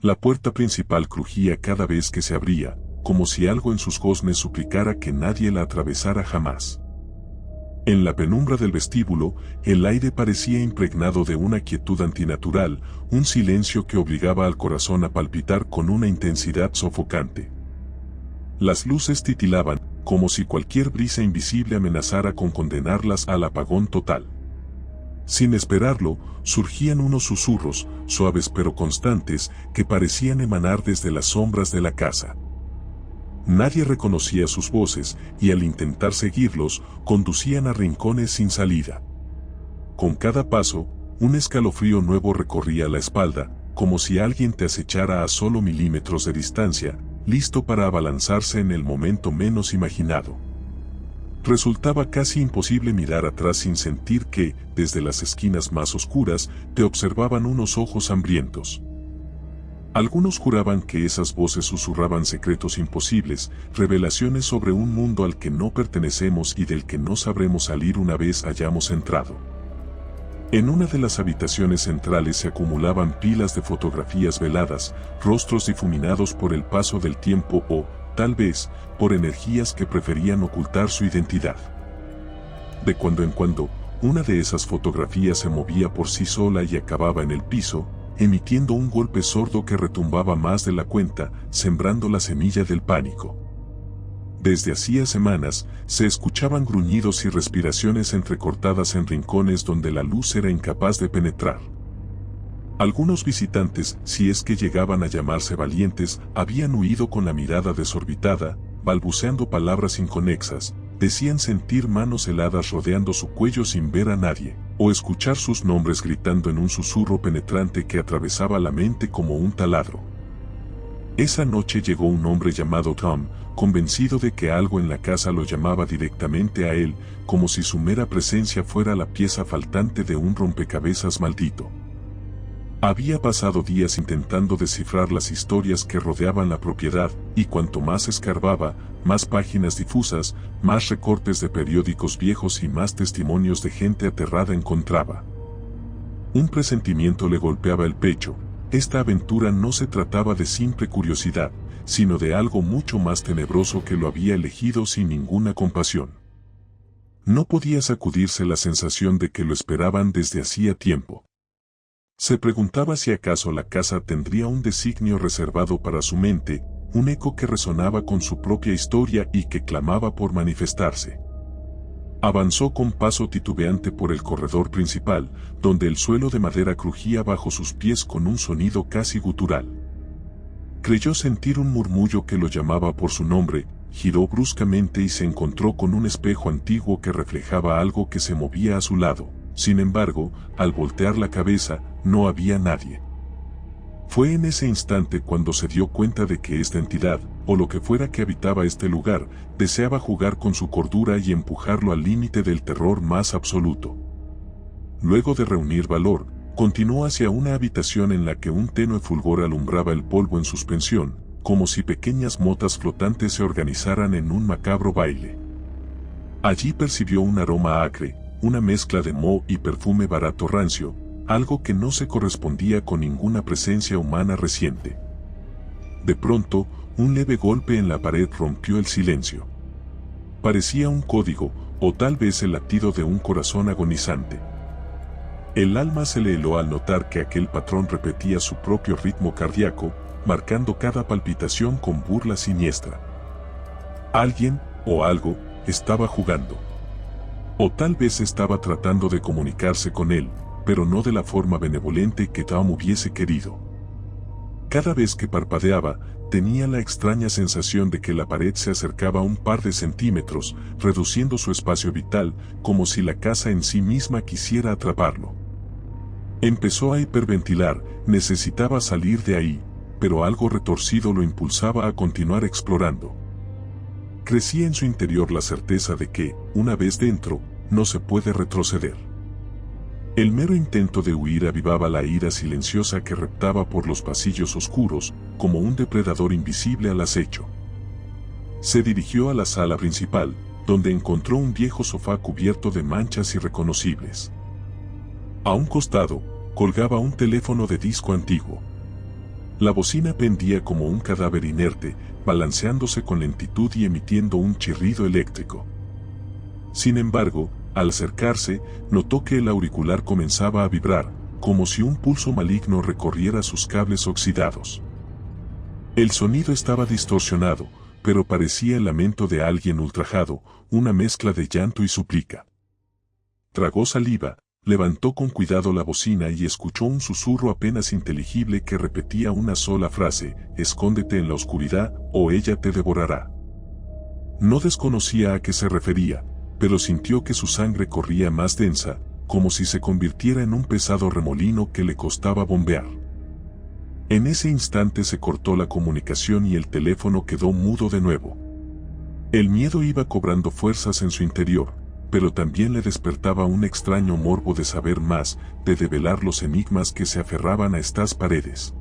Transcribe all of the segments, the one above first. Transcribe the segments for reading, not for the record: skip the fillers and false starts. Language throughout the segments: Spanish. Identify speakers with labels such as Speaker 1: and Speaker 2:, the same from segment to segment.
Speaker 1: La puerta principal crujía cada vez que se abría, como si algo en sus goznes suplicara que nadie la atravesara jamás. En la penumbra del vestíbulo, el aire parecía impregnado de una quietud antinatural, un silencio que obligaba al corazón a palpitar con una intensidad sofocante. Las luces titilaban, como si cualquier brisa invisible amenazara con condenarlas al apagón total. Sin esperarlo, surgían unos susurros, suaves pero constantes, que parecían emanar desde las sombras de la casa. Nadie reconocía sus voces, y al intentar seguirlos, conducían a rincones sin salida. Con cada paso, un escalofrío nuevo recorría la espalda, como si alguien te acechara a solo milímetros de distancia, listo para abalanzarse en el momento menos imaginado. Resultaba casi imposible mirar atrás sin sentir que, desde las esquinas más oscuras, te observaban unos ojos hambrientos. Algunos juraban que esas voces susurraban secretos imposibles, revelaciones sobre un mundo al que no pertenecemos y del que no sabremos salir una vez hayamos entrado. En una de las habitaciones centrales se acumulaban pilas de fotografías veladas, rostros difuminados por el paso del tiempo o, tal vez, por energías que preferían ocultar su identidad. De cuando en cuando, una de esas fotografías se movía por sí sola y acababa en el piso, emitiendo un golpe sordo que retumbaba más de la cuenta, sembrando la semilla del pánico. Desde hacía semanas, se escuchaban gruñidos y respiraciones entrecortadas en rincones donde la luz era incapaz de penetrar. Algunos visitantes, si es que llegaban a llamarse valientes, habían huido con la mirada desorbitada, balbuceando palabras inconexas, decían sentir manos heladas rodeando su cuello sin ver a nadie, o escuchar sus nombres gritando en un susurro penetrante que atravesaba la mente como un taladro. Esa noche llegó un hombre llamado Tom, convencido de que algo en la casa lo llamaba directamente a él, como si su mera presencia fuera la pieza faltante de un rompecabezas maldito. Había pasado días intentando descifrar las historias que rodeaban la propiedad, y cuanto más escarbaba, más páginas difusas, más recortes de periódicos viejos y más testimonios de gente aterrada encontraba. Un presentimiento le golpeaba el pecho. Esta aventura no se trataba de simple curiosidad, sino de algo mucho más tenebroso que lo había elegido sin ninguna compasión. No podía sacudirse la sensación de que lo esperaban desde hacía tiempo. Se preguntaba si acaso la casa tendría un designio reservado para su mente, un eco que resonaba con su propia historia y que clamaba por manifestarse. Avanzó con paso titubeante por el corredor principal, donde el suelo de madera crujía bajo sus pies con un sonido casi gutural. Creyó sentir un murmullo que lo llamaba por su nombre, giró bruscamente y se encontró con un espejo antiguo que reflejaba algo que se movía a su lado. Sin embargo, al voltear la cabeza, no había nadie. Fue en ese instante cuando se dio cuenta de que esta entidad, o lo que fuera que habitaba este lugar, deseaba jugar con su cordura y empujarlo al límite del terror más absoluto. Luego de reunir valor, continuó hacia una habitación en la que un tenue fulgor alumbraba el polvo en suspensión, como si pequeñas motas flotantes se organizaran en un macabro baile. Allí percibió un aroma acre, una mezcla de moho y perfume barato rancio, algo que no se correspondía con ninguna presencia humana reciente. De pronto, un leve golpe en la pared rompió el silencio. Parecía un código, o tal vez el latido de un corazón agonizante. El alma se le heló al notar que aquel patrón repetía su propio ritmo cardíaco, marcando cada palpitación con burla siniestra. Alguien, o algo, estaba jugando. O tal vez estaba tratando de comunicarse con él, pero no de la forma benevolente que Tom hubiese querido. Cada vez que parpadeaba, tenía la extraña sensación de que la pared se acercaba un par de centímetros, reduciendo su espacio vital, como si la casa en sí misma quisiera atraparlo. Empezó a hiperventilar, necesitaba salir de ahí, pero algo retorcido lo impulsaba a continuar explorando. Crecía en su interior la certeza de que, una vez dentro, no se puede retroceder. El mero intento de huir avivaba la ira silenciosa que reptaba por los pasillos oscuros, como un depredador invisible al acecho. Se dirigió a la sala principal, donde encontró un viejo sofá cubierto de manchas irreconocibles. A un costado, colgaba un teléfono de disco antiguo. La bocina pendía como un cadáver inerte, balanceándose con lentitud y emitiendo un chirrido eléctrico. Sin embargo, al acercarse, notó que el auricular comenzaba a vibrar, como si un pulso maligno recorriera sus cables oxidados. El sonido estaba distorsionado, pero parecía el lamento de alguien ultrajado, una mezcla de llanto y súplica. Tragó saliva, levantó con cuidado la bocina y escuchó un susurro apenas inteligible que repetía una sola frase: escóndete en la oscuridad, o ella te devorará. No desconocía a qué se refería, pero sintió que su sangre corría más densa, como si se convirtiera en un pesado remolino que le costaba bombear. En ese instante se cortó la comunicación y el teléfono quedó mudo de nuevo. El miedo iba cobrando fuerzas en su interior, pero también le despertaba un extraño morbo de saber más, de develar los enigmas que se aferraban a estas paredes.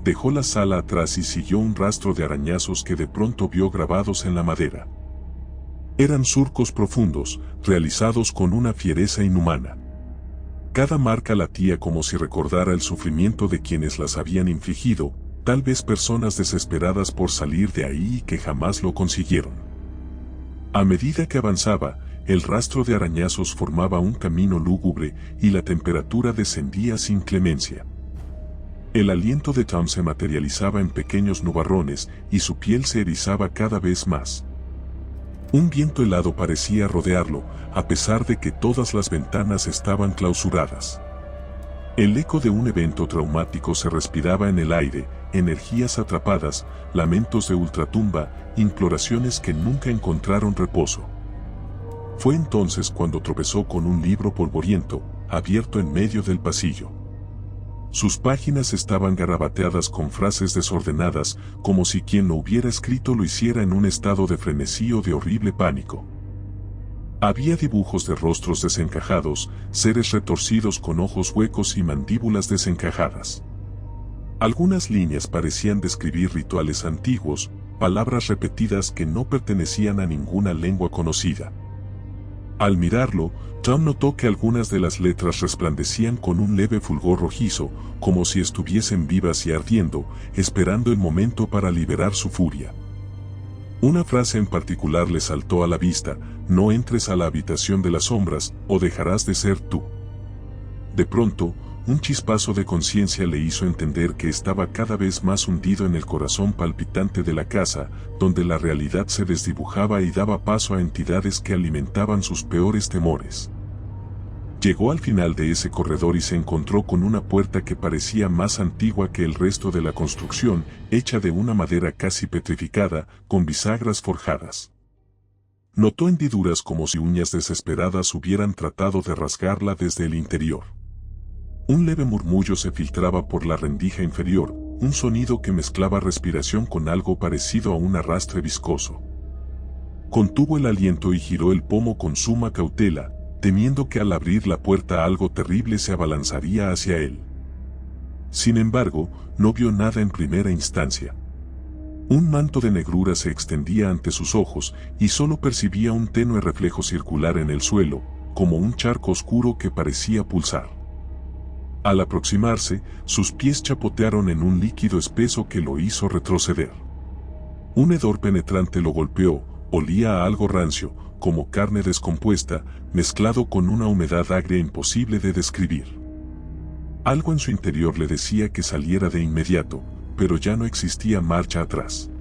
Speaker 1: Dejó la sala atrás y siguió un rastro de arañazos que de pronto vio grabados en la madera. Eran surcos profundos, realizados con una fiereza inhumana. Cada marca latía como si recordara el sufrimiento de quienes las habían infligido, tal vez personas desesperadas por salir de ahí y que jamás lo consiguieron. A medida que avanzaba, el rastro de arañazos formaba un camino lúgubre y la temperatura descendía sin clemencia. El aliento de Tom se materializaba en pequeños nubarrones y su piel se erizaba cada vez más. Un viento helado parecía rodearlo, a pesar de que todas las ventanas estaban clausuradas. El eco de un evento traumático se respiraba en el aire, energías atrapadas, lamentos de ultratumba, imploraciones que nunca encontraron reposo. Fue entonces cuando tropezó con un libro polvoriento, abierto en medio del pasillo. Sus páginas estaban garabateadas con frases desordenadas, como si quien lo hubiera escrito lo hiciera en un estado de frenesí o de horrible pánico. Había dibujos de rostros desencajados, seres retorcidos con ojos huecos y mandíbulas desencajadas. Algunas líneas parecían describir rituales antiguos, palabras repetidas que no pertenecían a ninguna lengua conocida. Al mirarlo, Tom notó que algunas de las letras resplandecían con un leve fulgor rojizo, como si estuviesen vivas y ardiendo, esperando el momento para liberar su furia. Una frase en particular le saltó a la vista: no entres a la habitación de las sombras, o dejarás de ser tú. De pronto, un chispazo de conciencia le hizo entender que estaba cada vez más hundido en el corazón palpitante de la casa, donde la realidad se desdibujaba y daba paso a entidades que alimentaban sus peores temores. Llegó al final de ese corredor y se encontró con una puerta que parecía más antigua que el resto de la construcción, hecha de una madera casi petrificada, con bisagras forjadas. Notó hendiduras como si uñas desesperadas hubieran tratado de rasgarla desde el interior. Un leve murmullo se filtraba por la rendija inferior, un sonido que mezclaba respiración con algo parecido a un arrastre viscoso. Contuvo el aliento y giró el pomo con suma cautela, temiendo que al abrir la puerta algo terrible se abalanzaría hacia él. Sin embargo, no vio nada en primera instancia. Un manto de negrura se extendía ante sus ojos y solo percibía un tenue reflejo circular en el suelo, como un charco oscuro que parecía pulsar. Al aproximarse, sus pies chapotearon en un líquido espeso que lo hizo retroceder. Un hedor penetrante lo golpeó, olía a algo rancio, como carne descompuesta, mezclado con una humedad agria imposible de describir. Algo en su interior le decía que saliera de inmediato, pero ya no existía marcha atrás.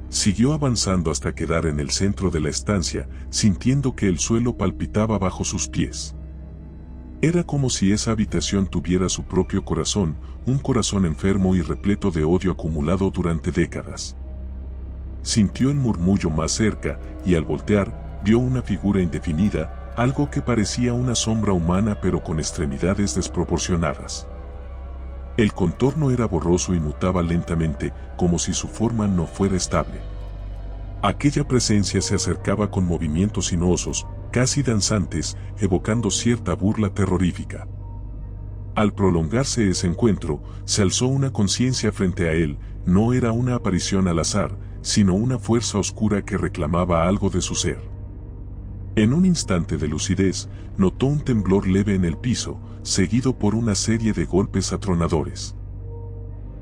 Speaker 1: Siguió avanzando hasta quedar en el centro de la estancia, sintiendo que el suelo palpitaba bajo sus pies. Era como si esa habitación tuviera su propio corazón, un corazón enfermo y repleto de odio acumulado durante décadas. Sintió el murmullo más cerca, y al voltear, vio una figura indefinida, algo que parecía una sombra humana pero con extremidades desproporcionadas. El contorno era borroso y mutaba lentamente, como si su forma no fuera estable. Aquella presencia se acercaba con movimientos sinuosos, casi danzantes, evocando cierta burla terrorífica. Al prolongarse ese encuentro, se alzó una conciencia frente a él. No era una aparición al azar, sino una fuerza oscura que reclamaba algo de su ser. En un instante de lucidez, notó un temblor leve en el piso, seguido por una serie de golpes atronadores.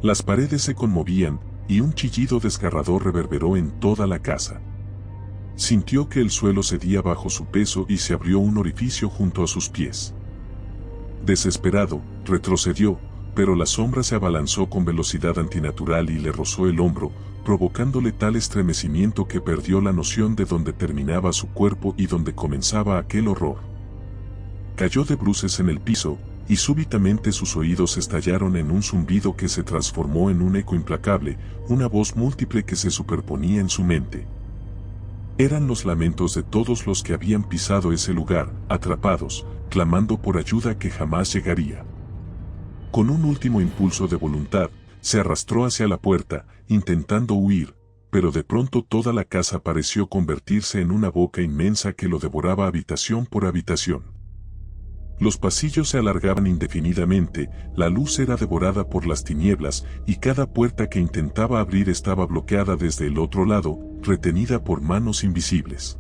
Speaker 1: Las paredes se conmovían, y un chillido desgarrador reverberó en toda la casa. Sintió que el suelo cedía bajo su peso y se abrió un orificio junto a sus pies. Desesperado, retrocedió, pero la sombra se abalanzó con velocidad antinatural y le rozó el hombro, provocándole tal estremecimiento que perdió la noción de dónde terminaba su cuerpo y dónde comenzaba aquel horror. Cayó de bruces en el piso, y súbitamente sus oídos estallaron en un zumbido que se transformó en un eco implacable, una voz múltiple que se superponía en su mente. Eran los lamentos de todos los que habían pisado ese lugar, atrapados, clamando por ayuda que jamás llegaría. Con un último impulso de voluntad, se arrastró hacia la puerta, intentando huir, pero de pronto toda la casa pareció convertirse en una boca inmensa que lo devoraba habitación por habitación. Los pasillos se alargaban indefinidamente, la luz era devorada por las tinieblas, y cada puerta que intentaba abrir estaba bloqueada desde el otro lado, retenida por manos invisibles.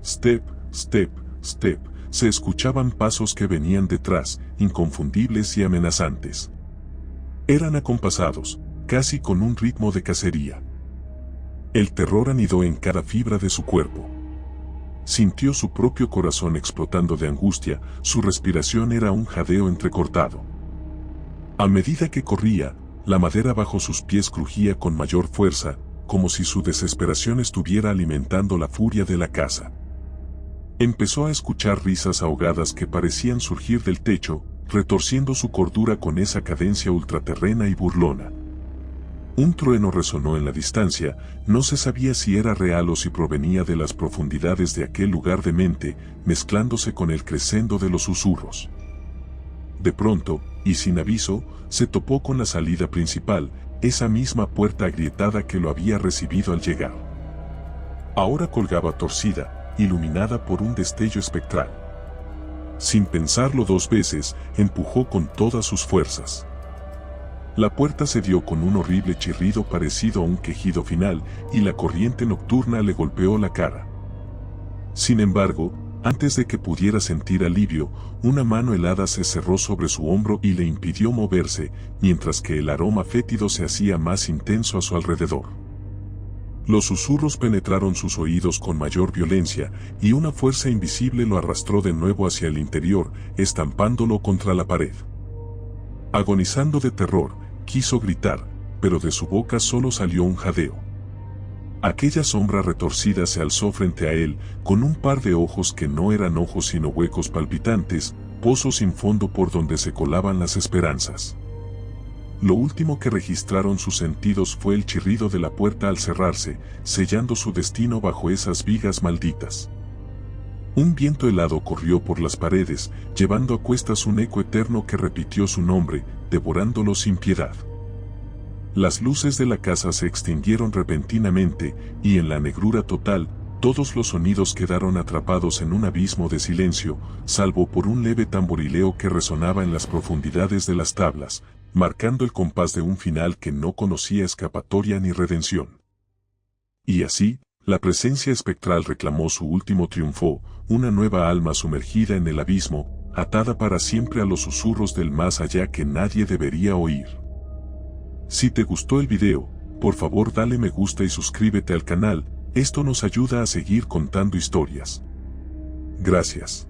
Speaker 1: Step, step, step, se escuchaban pasos que venían detrás, inconfundibles y amenazantes. Eran acompasados, casi con un ritmo de cacería. El terror anidó en cada fibra de su cuerpo. Sintió su propio corazón explotando de angustia, su respiración era un jadeo entrecortado. A medida que corría, la madera bajo sus pies crujía con mayor fuerza, como si su desesperación estuviera alimentando la furia de la casa. Empezó a escuchar risas ahogadas que parecían surgir del techo, retorciendo su cordura con esa cadencia ultraterrena y burlona. Un trueno resonó en la distancia, no se sabía si era real o si provenía de las profundidades de aquel lugar demente, mezclándose con el crescendo de los susurros. De pronto, y sin aviso, se topó con la salida principal, esa misma puerta agrietada que lo había recibido al llegar. Ahora colgaba torcida, iluminada por un destello espectral. Sin pensarlo dos veces, empujó con todas sus fuerzas. La puerta cedió con un horrible chirrido parecido a un quejido final, y la corriente nocturna le golpeó la cara. Sin embargo, antes de que pudiera sentir alivio, una mano helada se cerró sobre su hombro y le impidió moverse, mientras que el aroma fétido se hacía más intenso a su alrededor. Los susurros penetraron sus oídos con mayor violencia, y una fuerza invisible lo arrastró de nuevo hacia el interior, estampándolo contra la pared. Agonizando de terror, quiso gritar, pero de su boca solo salió un jadeo. Aquella sombra retorcida se alzó frente a él, con un par de ojos que no eran ojos sino huecos palpitantes, pozos sin fondo por donde se colaban las esperanzas. Lo último que registraron sus sentidos fue el chirrido de la puerta al cerrarse, sellando su destino bajo esas vigas malditas. Un viento helado corrió por las paredes, llevando a cuestas un eco eterno que repitió su nombre, devorándolo sin piedad. Las luces de la casa se extinguieron repentinamente, y en la negrura total, todos los sonidos quedaron atrapados en un abismo de silencio, salvo por un leve tamborileo que resonaba en las profundidades de las tablas, marcando el compás de un final que no conocía escapatoria ni redención. Y así, la presencia espectral reclamó su último triunfo, una nueva alma sumergida en el abismo, atada para siempre a los susurros del más allá que nadie debería oír. Si te gustó el video, por favor dale me gusta y suscríbete al canal, esto nos ayuda a seguir contando historias. Gracias.